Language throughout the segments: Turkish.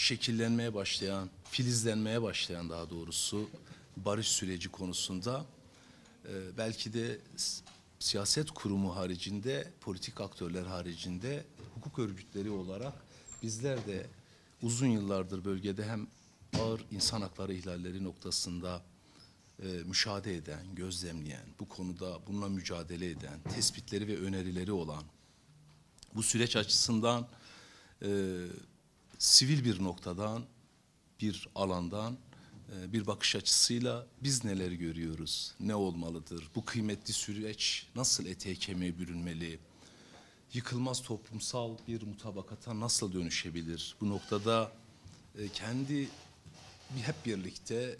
şekillenmeye başlayan, filizlenmeye başlayan daha doğrusu barış süreci konusunda belki de siyaset kurumu haricinde, politik aktörler haricinde hukuk örgütleri olarak bizler de uzun yıllardır bölgede hem ağır insan hakları ihlalleri noktasında müşahede eden, gözlemleyen, bu konuda bununla mücadele eden, tespitleri ve önerileri olan, bu süreç açısından sivil bir noktadan, bir alandan, bir bakış açısıyla biz neler görüyoruz, ne olmalıdır, bu kıymetli süreç nasıl eteğe kemiğe bürünmeli, yıkılmaz toplumsal bir mutabakata nasıl dönüşebilir, bu noktada kendi hep birlikte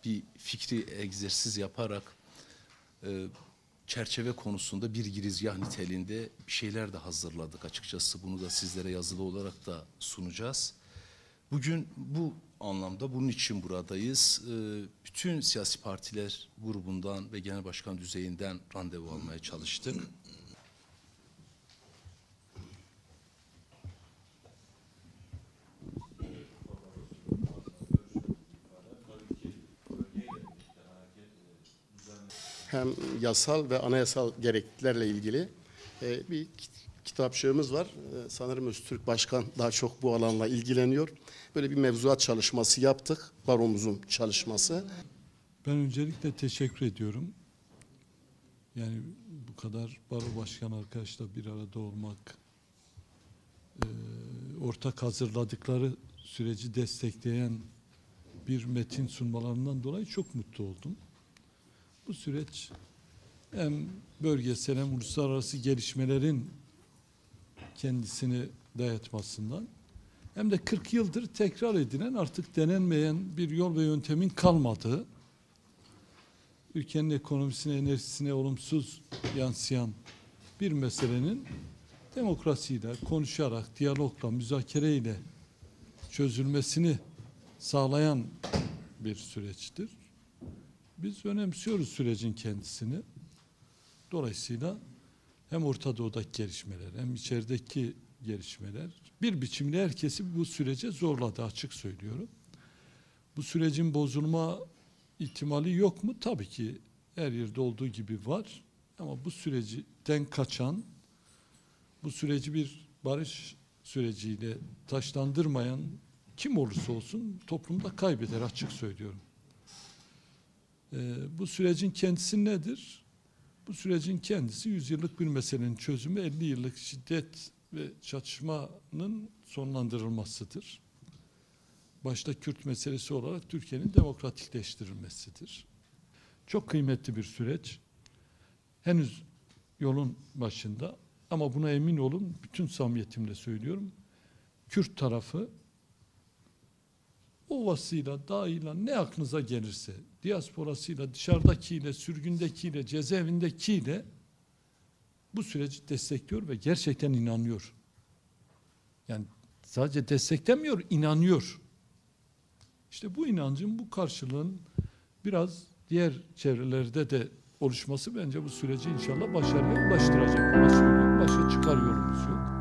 bir fikri egzersiz yaparak çerçeve konusunda bir girizgah niteliğinde bir şeyler de hazırladık açıkçası. Bunu da sizlere yazılı olarak da sunacağız. Bugün bu anlamda bunun için buradayız. Bütün siyasi partiler grubundan ve genel başkan düzeyinden randevu almaya çalıştık. Hem yasal ve anayasal gerekliliklerle ilgili bir kitapçığımız var. Sanırım Öztürk Başkan daha çok bu alanla ilgileniyor. Böyle bir mevzuat çalışması yaptık. Baromuzun çalışması. Ben öncelikle teşekkür ediyorum. Yani bu kadar baro başkan arkadaşla bir arada olmak, ortak hazırladıkları süreci destekleyen bir metin sunmalarından dolayı çok mutlu oldum. Bu süreç hem bölgesel hem uluslararası gelişmelerin kendisini dayatmasından hem de 40 yıldır tekrar edilen, artık denenmeyen bir yol ve yöntemin kalmadığı, ülkenin ekonomisine, enerjisine olumsuz yansıyan bir meselenin demokrasiyle, konuşarak, diyalogla, müzakereyle çözülmesini sağlayan bir süreçtir. Biz önemsiyoruz sürecin kendisini. Dolayısıyla hem Orta Doğu'daki gelişmeler hem içerideki gelişmeler bir biçimde herkesi bu sürece zorladı, açık söylüyorum. Bu sürecin bozulma ihtimali yok mu? Tabii ki her yerde olduğu gibi var. Ama bu sürecden kaçan, bu süreci bir barış süreciyle taşlandırmayan kim olursa olsun toplumda kaybeder, açık söylüyorum. Bu sürecin kendisi nedir? Bu sürecin kendisi 100 yıllık bir meselenin çözümü, 50 yıllık şiddet ve çatışmanın sonlandırılmasıdır. Başta Kürt meselesi olarak Türkiye'nin demokratikleştirilmesidir. Çok kıymetli bir süreç. Henüz yolun başında ama buna emin olun, bütün samimiyetimle söylüyorum. Kürt tarafı ovasıyla, dağıyla ne aklınıza gelirse, diasporasıyla, dışarıdakiyle, sürgündekiyle, cezaevindekiyle bu süreci destekliyor ve gerçekten inanıyor. Yani sadece desteklemiyor, inanıyor. İşte bu inancın, bu karşılığın biraz diğer çevrelerde de oluşması bence bu süreci inşallah başarıya ulaştıracak. Başka çıkar yolumuz yok.